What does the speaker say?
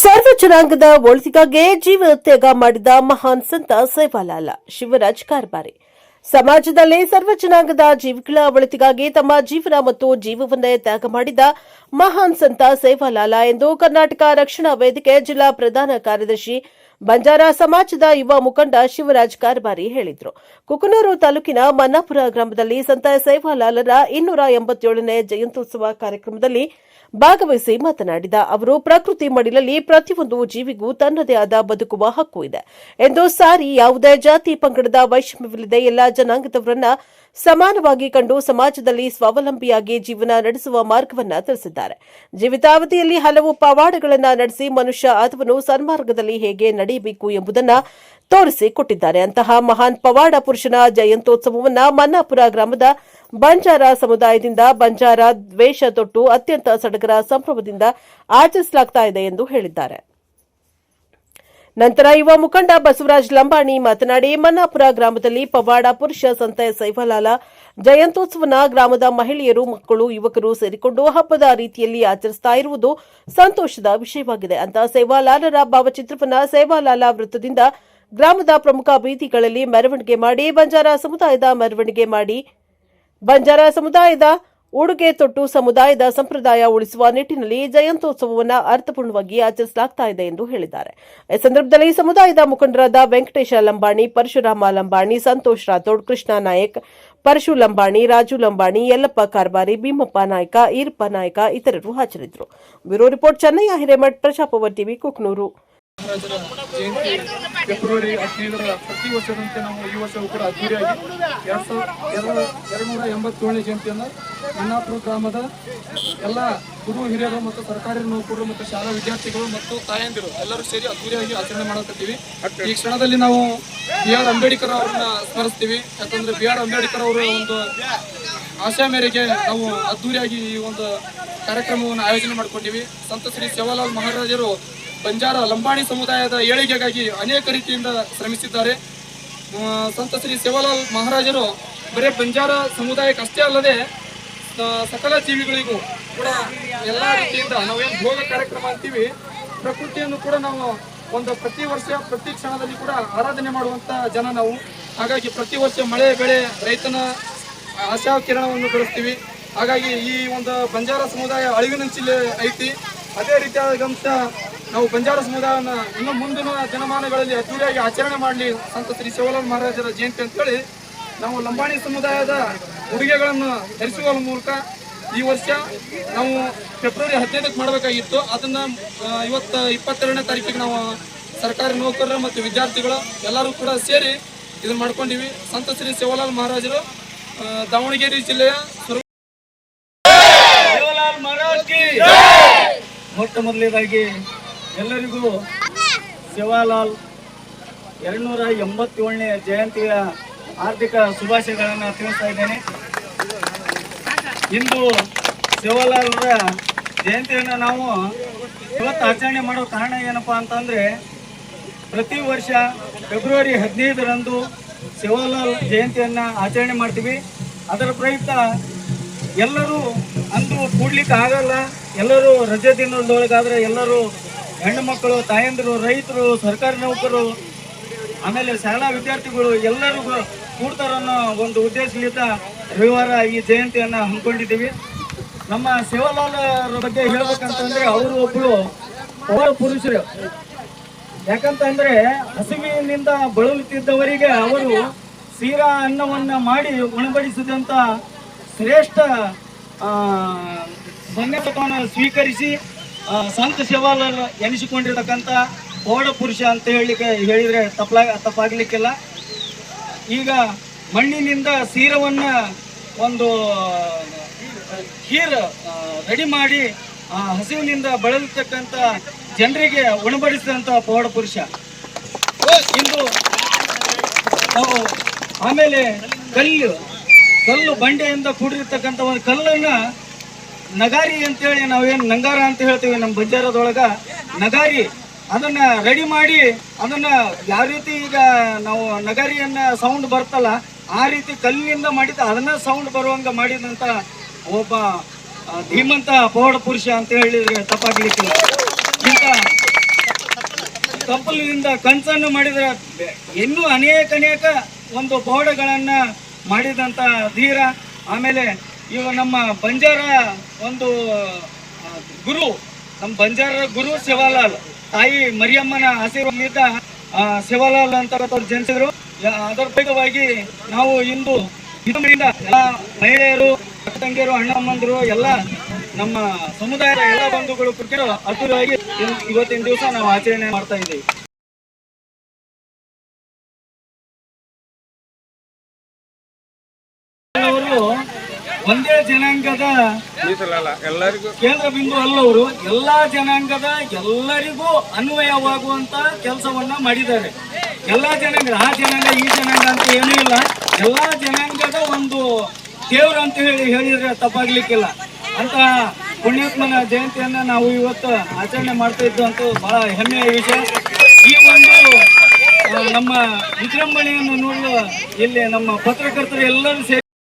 ಸರ್ವ ಜನಾಂಗದ ಒಳಿತಿಗಾಗಿ ಜೀವ ತ್ಯಾಗ ಮಾಡಿದ ಮಹಾನ್ ಸಂತ ಸೇವಾಲಾಲ ಶಿವರಾಜ್ ಕಾರ್ಬಾರಿ ಸಮಾಜದಲ್ಲಿ ಸರ್ವ ಜನಾಂಗದ ಜೀವಿಗಳ ಒಳಿತಿಗಾಗಿ ತಮ್ಮ ಜೀವನ ಮತ್ತು ಜೀವವನ್ನೇ ತ್ಯಾಗ ಮಾಡಿದ ಮಹಾನ್ ಸಂತ ಸೇವಾಲಾಲ ಎಂದು ಕರ್ನಾಟಕ ರಕ್ಷಣಾ ವೇದಿಕೆ ಜಿಲ್ಲಾ ಪ್ರಧಾನ ಕಾರ್ಯದರ್ಶಿ ಬಂಜಾರ ಸಮಾಜದ ಯುವ ಮುಖಂಡ ಶಿವರಾಜ್ ಕಾರ್ಬಾರಿ ಹೇಳಿದರು. ಕುಕನೂರು ತಾಲೂಕಿನ ಮನ್ನಾಪುರ ಗ್ರಾಮದಲ್ಲಿ ಸಂತ ಸೇವಾಲಾಲರ 287ನೇ ಜಯಂತ್ಯುತ್ಸವ ಕಾರ್ಯಕ್ರಮದಲ್ಲಿ ಭಾಗವಹಿಸಿ ಮಾತನಾಡಿದ ಅವರು, ಪ್ರಕೃತಿ ಮಡಿಲಲ್ಲಿ ಪ್ರತಿಯೊಂದು ಜೀವಿಗೂ ತನ್ನದೇ ಆದ ಬದುಕುವ ಹಕ್ಕು ಇದೆ ಎಂದು ಸಾರಿ, ಯಾವುದೇ ಜಾತಿ ಪಂಗಡದ ವೈಷಮ್ಯವಿಲ್ಲದೆ ಎಲ್ಲಾ ಜನಾಂಗದವರನ್ನ ಸಮಾನವಾಗಿ ಕಂಡು ಸಮಾಜದಲ್ಲಿ ಸ್ವಾವಲಂಬಿಯಾಗಿ ಜೀವನ ನಡೆಸುವ ಮಾರ್ಗವನ್ನು ತಿಳಿಸಿದ್ದಾರೆ. ಜೀವಿತಾವಧಿಯಲ್ಲಿ ಹಲವು ಪವಾಡಗಳನ್ನು ನಡೆಸಿ ಮನುಷ್ಯ ಆತ್ಮನು ಸನ್ಮಾರ್ಗದಲ್ಲಿ ಹೇಗೆ ನಡೆಯಬೇಕು ಎಂಬುದನ್ನು ತೋರಿಸಿಕೊಟ್ಟಿದ್ದಾರೆ. ಅಂತಹ ಮಹಾನ್ ಪವಾಡ ಪುರುಷನ ಜಯಂತ್ಯೋತ್ಸವವನ್ನು ಮನ್ನಾಪುರ ಗ್ರಾಮದ ಬಂಜಾರ ಸಮುದಾಯದಿಂದ ಬಂಜಾರ ದ್ವೇಷ ತೊಟ್ಟು ಅತ್ಯಂತ ಸಡಗರ ಸಂಭ್ರಮದಿಂದ ಆಚರಿಸಲಾಗುತ್ತಿದೆ ಎಂದು ಹೇಳಿದ್ದಾರೆ. ನಂತರ ಯುವ ಮುಖಂಡ ಬಸವರಾಜ್ ಲಂಬಾಣಿ ಮಾತನಾಡಿ, ಮನ್ನಾಪುರ ಗ್ರಾಮದಲ್ಲಿ ಪವಾಡ ಪುರುಷ ಸಂತ ಸೇವಾಲಾಲ ಜಯಂತ್ಯೋತ್ಸವನ ಗ್ರಾಮದ ಮಹಿಳೆಯರು, ಮಕ್ಕಳು, ಯುವಕರು ಸೇರಿಕೊಂಡು ಹಬ್ಬದ ರೀತಿಯಲ್ಲಿ ಆಚರಿಸುತ್ತಾ ಇರುವುದು ಸಂತೋಷದ ವಿಷಯವಾಗಿದೆ. ಅಂತ ಸೇವಾಲಾಲರ ಭಾವಚಿತ್ರವನ್ನು ಸೇವಾಲಾಲ ವೃತ್ತದಿಂದ ಗ್ರಾಮದ ಪ್ರಮುಖ ಬೀದಿಗಳಲ್ಲಿ ಮೆರವಣಿಗೆ ಮಾಡಿ ಬಂಜಾರ ಸಮುದಾಯದ ಮೆರವಣಿಗೆ ಮಾಡಿ ಬಂಜಾರ ಸಮುದಾಯದ ಉಡುಗೆ ತೊಟ್ಟು ಸಮುದಾಯದ ಸಂಪ್ರದಾಯ ಉಳಿಸುವ ನಿಟ್ಟಿನಲ್ಲಿ ಜಯಂತ್ಯೋತ್ಸವವನ್ನು ಅರ್ಥಪೂರ್ಣವಾಗಿ ಆಚರಿಸಲಾಗುತ್ತಿದೆ ಎಂದು ಹೇಳಿದ್ದಾರೆ. ಈ ಸಂದರ್ಭದಲ್ಲಿ ಸಮುದಾಯದ ಮುಖಂಡರಾದ ವೆಂಕಟೇಶ ಲಂಬಾಣಿ, ಪರಶುರಾಮ ಲಂಬಾಣಿ, ಸಂತೋಷ್ ರಾಥೋಡ್, ಕೃಷ್ಣ ನಾಯಕ್, ಪರಶು ಲಂಬಾಣಿ, ರಾಜು ಲಂಬಾಣಿ, ಯಲ್ಲಪ್ಪ ಕಾರ್ಬಾರಿ, ಭೀಮಪ್ಪ ನಾಯ್ಕ, ಈರಪ್ಪ ನಾಯ್ಕ ಇತರರು ಹಾಜರಿದ್ದರು. Bureau report, Channayya Hiremath, Praja power TV, Kuknur. ಮಹಾರಾಜರ ಜಯಂತಿ ಫೆಬ್ರವರಿ 15ರ ಪ್ರತಿ ವರ್ಷದಂತೆ ನಾವು ಈ ವರ್ಷವೂ ಕೂಡ ಅದ್ದೂರಿಯಾಗಿ 287ನೇ ಜಯಂತಿಯನ್ನು ಮನ್ನಾಪುರ ಗ್ರಾಮದ ಎಲ್ಲ ಗುರು ಹಿರಿಯರು ಮತ್ತು ಸರ್ಕಾರಿ ನೌಕರರು ಮತ್ತು ಶಾಲಾ ವಿದ್ಯಾರ್ಥಿಗಳು ಮತ್ತು ತಾಯಂದಿರು ಎಲ್ಲರೂ ಸೇರಿ ಅದ್ದೂರಿಯಾಗಿ ಆಚರಣೆ ಮಾಡಕತ್ತೀವಿ. ಈ ಕ್ಷಣದಲ್ಲಿ ನಾವು B.R. ಅಂಬೇಡ್ಕರ್ ಅವರನ್ನ ಸ್ಮರಿಸ್ತೀವಿ. ಯಾಕಂದ್ರೆ B.R. ಅಂಬೇಡ್ಕರ್ ಅವರ ಒಂದು ಆಶಯ ಮೇರೆಗೆ ನಾವು ಅದ್ದೂರಿಯಾಗಿ ಈ ಒಂದು ಕಾರ್ಯಕ್ರಮವನ್ನು ಆಯೋಜನೆ ಮಾಡಿಕೊಂಡಿವಿ. ಸಂತ ಶ್ರೀ ಸೇವಾಲಾಲ್ ಮಹಾರಾಜರು ಬಂಜಾರ ಲಂಬಾಣಿ ಸಮುದಾಯದ ಏಳಿಗೆಗಾಗಿ ಅನೇಕ ರೀತಿಯಿಂದ ಶ್ರಮಿಸಿದ್ದಾರೆ. ಸಂತ ಶ್ರೀ ಸೇವಾಲಾಲ್ ಮಹಾರಾಜರು ಬರೇ ಬಂಜಾರ ಸಮುದಾಯಕ್ಕೆ ಅಷ್ಟೇ ಅಲ್ಲದೆ ಸಕಲ ಜೀವಿಗಳಿಗೂ ಕೂಡ ಎಲ್ಲ ರೀತಿಯಿಂದ ನಾವೇನು ಭೋಗ ಕಾರ್ಯಕ್ರಮ ಅಂತೀವಿ, ಪ್ರಕೃತಿಯನ್ನು ಕೂಡ ನಾವು ಒಂದು ಪ್ರತಿ ವರ್ಷ ಪ್ರತಿ ಕ್ಷಣದಲ್ಲಿ ಕೂಡ ಆರಾಧನೆ ಮಾಡುವಂತ ಜನ ನಾವು. ಹಾಗಾಗಿ ಪ್ರತಿ ವರ್ಷ ಮಳೆ ಬೆಳೆ ರೈತನ ಆಶಾ ಕಿರಣವನ್ನು ಬೆಳೆಸ್ತೀವಿ. ಹಾಗಾಗಿ ಈ ಒಂದು ಬಂಜಾರ ಸಮುದಾಯ ಅಳಿವಿನಂಚಿಲೆ ಐತಿ. ಅದೇ ರೀತಿಯಾದಂಥ ನಾವು ಬಂಜಾರ ಸಮುದಾಯನ ಇನ್ನು ಮುಂದಿನ ಜನಮಾನಗಳಲ್ಲಿ ಅದ್ದೂರಿಯಾಗಿ ಆಚರಣೆ ಮಾಡಲಿ ಸಂತ ಶ್ರೀ ಸೇವಾಲಾಲ್ ಮಹಾರಾಜರ ಜಯಂತಿ ಅಂತೇಳಿ ನಾವು ಲಂಬಾಣಿ ಸಮುದಾಯದ ಉಡುಗೆಗಳನ್ನು ಧರಿಸುವ ಮೂಲಕ ಈ ವರ್ಷ ನಾವು ಫೆಬ್ರವರಿ 15ಕ್ಕೆ ಮಾಡಬೇಕಾಗಿತ್ತು. ಅದನ್ನ ಇವತ್ತು 22ನೇ ತಾರೀಕಿಗೆ ನಾವು ಸರ್ಕಾರಿ ನೌಕರರು ಮತ್ತು ವಿದ್ಯಾರ್ಥಿಗಳು ಎಲ್ಲರೂ ಕೂಡ ಸೇರಿ ಇದನ್ನ ಮಾಡ್ಕೊಂಡಿವಿ. ಸಂತ ಶ್ರೀ ಸೇವಾಲಾಲ್ ಮಹಾರಾಜರು ದಾವಣಗೆರೆ ಜಿಲ್ಲೆಯ ಸೇವಾಲಾಲ್ ಮಹಾರಾಜ್ ಕಿ ಮೊಟ್ಟ ಮೊದಲನೇದಾಗಿ ಎಲ್ಲರಿಗೂ ಸೇವಾಲಾಲ್ 287ನೇ ಜಯಂತಿಯ ಆರ್ಥಿಕ ಶುಭಾಶಯಗಳನ್ನು ತಿಳಿಸ್ತಾ ಇದ್ದೇನೆ. ಇಂದು ಸೇವಾಲಾಲ್ರ ಜಯಂತಿಯನ್ನು ನಾವು ಇವತ್ತು ಆಚರಣೆ ಮಾಡೋ ಕಾರಣ ಏನಪ್ಪಾ ಅಂತಂದರೆ, ಪ್ರತಿ ವರ್ಷ ಫೆಬ್ರವರಿ 15ರಂದು ಸೇವಾಲಾಲ್ ಜಯಂತಿಯನ್ನು ಆಚರಣೆ ಮಾಡ್ತೀವಿ. ಅದರ ಪ್ರಯುಕ್ತ ಎಲ್ಲರೂ ಅಂದು ಕೂಡ್ಲಿಕ್ಕೆ ಆಗಲ್ಲ, ಎಲ್ಲರೂ ರಜೆ ದಿನದೊಳಗಾದರೆ ಎಲ್ಲರೂ ಹೆಣ್ಣು ಮಕ್ಕಳು, ತಾಯಂದಿರು, ರೈತರು, ಸರ್ಕಾರಿ ನೌಕರರು, ಆಮೇಲೆ ಶಾಲಾ ವಿದ್ಯಾರ್ಥಿಗಳು ಎಲ್ಲರೂ ಕೂಡ್ತಾರನ್ನೋ ಒಂದು ಉದ್ದೇಶದಿಂದ ರವಿವಾರ ಈ ಜಯಂತಿಯನ್ನು ಹಮ್ಮಿಕೊಂಡಿದ್ದೀವಿ. ನಮ್ಮ ಸೇವಾಲಾಲರ ಬಗ್ಗೆ ಹೇಳ್ಬೇಕಂತಂದ್ರೆ ಅವರು ಒಬ್ಬರು ಪವಾಡ ಪುರುಷರು. ಯಾಕಂತಂದ್ರೆ ಹಸಿವಿನಿಂದ ಬಳಲುತ್ತಿದ್ದವರಿಗೆ ಅವರು ಸೀರಾ ಅನ್ನವನ್ನು ಮಾಡಿ ಉಣಬಡಿಸಿದಂಥ ಶ್ರೇಷ್ಠ ಸನ್ಯಾಸವನ್ನು ಸ್ವೀಕರಿಸಿ ಸಂತ ಸೇವಾಲಾಲ್ ಎನಿಸಿಕೊಂಡಿರ್ತಕ್ಕಂಥ ಪವಾಡ ಪುರುಷ ಅಂತ ಹೇಳಿದರೆ ತಪ್ಪಾಗಲಿಕ್ಕಿಲ್ಲ. ಈಗ ಮಣ್ಣಿನಿಂದ ಸೀರವನ್ನು ಒಂದು ಖೀರ್ ರೆಡಿ ಮಾಡಿ ಹಸಿವಿನಿಂದ ಬಳಲತಕ್ಕಂಥ ಜನರಿಗೆ ಉಣಬಡಿಸಿದಂಥ ಪವಾಡ ಪುರುಷ ಇಂದು ನಾವು. ಆಮೇಲೆ ಕಲ್ಲು ಬಂಡೆಯಿಂದ ಕೂಡಿರ್ತಕ್ಕಂಥ ಒಂದು ಕಲ್ಲನ್ನು ನಗಾರಿ ಅಂತೇಳಿ ನಾವೇನು ನಂಗಾರ ಅಂತ ಹೇಳ್ತೀವಿ ನಮ್ಮ ಬಂಜಾರದೊಳಗೆ, ನಗಾರಿ ಅದನ್ನು ರೆಡಿ ಮಾಡಿ ಅದನ್ನು ಯಾವ ರೀತಿ ಈಗ ನಾವು ನಗಾರಿಯನ್ನು ಸೌಂಡ್ ಬರ್ತಲ್ಲ ಆ ರೀತಿ ಕಲ್ಲಿನಿಂದ ಮಾಡಿದ ಅದನ್ನ ಸೌಂಡ್ ಬರುವಂಗೆ ಮಾಡಿದಂಥ ಒಬ್ಬ ಧೀಮಂತ ಪವಾಡ ಪುರುಷ ಅಂತ ಹೇಳಿದ್ರೆ ತಪ್ಪಾಗಲಿಕ್ಕಿಲ್ಲ. ಇಂಥ ಕಪ್ಪಲಿನಿಂದ ಕಂಚನ್ನು ಮಾಡಿದ ಇನ್ನೂ ಅನೇಕ ಒಂದು ಪವಾಡಗಳನ್ನ ಮಾಡಿದಂತ ಧೀರ. ಆಮೇಲೆ ಇವ ನಮ್ಮ ಬಂಜಾರ ಒಂದು ಗುರು, ನಮ್ಮ ಬಂಜಾರ ಗುರು ಸೇವಾಲಾಲ್, ತಾಯಿ ಮರಿಯಮ್ಮನ ಆಶೀರ್ವಾದದಿಂದ ಸೇವಾಲಾಲ್ ಅಂತ ಜನಿಸಿದ್ರು. ಅದರ ಭಾಗವಾಗಿ ನಾವು ಇಂದು ಇದರಿಂದ ಎಲ್ಲ ಮಹಿಳೆಯರು, ತಂಗಿಯರು, ಅಣ್ಣಮ್ಮಂದಿರು, ಎಲ್ಲ ನಮ್ಮ ಸಮುದಾಯದ ಎಲ್ಲ ಬಂಧುಗಳು ಕುರಿತು ಅದ್ದೂರಿಯಾಗಿ ಇವತ್ತಿನ ದಿವಸ ನಾವು ಆಚರಣೆ ಮಾಡ್ತಾ ಇದ್ದೀವಿ. ಅವರು ಒಂದೇ ಜನಾಂಗದ ಕೇಂದ್ರ ಬಿಂದು ಅಲ್ಲವರು, ಎಲ್ಲಾ ಜನಾಂಗದ ಎಲ್ಲರಿಗೂ ಅನ್ವಯವಾಗುವಂತ ಕೆಲಸವನ್ನ ಮಾಡಿದ್ದಾರೆ. ಎಲ್ಲಾ ಜನಾಂಗ, ಆ ಜನಾಂಗ ಈ ಜನಾಂಗ ಅಂತ ಏನೂ ಇಲ್ಲ, ಎಲ್ಲಾ ಜನಾಂಗದ ಒಂದು ದೇವ್ರ ಅಂತ ಹೇಳಿದ್ರೆ ತಪ್ಪಾಗ್ಲಿಕ್ಕಿಲ್ಲ. ಅಂತ ಪುಣ್ಯಾತ್ಮನ ಜಯಂತಿಯನ್ನ ನಾವು ಇವತ್ತು ಆಚರಣೆ ಮಾಡ್ತಾ ಇದ್ದು ಅಂತ ಬಹಳ ಹೆಮ್ಮೆಯ ವಿಷಯ. ಈ ಒಂದು ನಮ್ಮ ವಿಜೃಂಭಣೆಯನ್ನು ನೋಡಲು ಇಲ್ಲಿ ನಮ್ಮ ಪತ್ರಕರ್ತರು ಎಲ್ಲರೂ ಸೇರಿ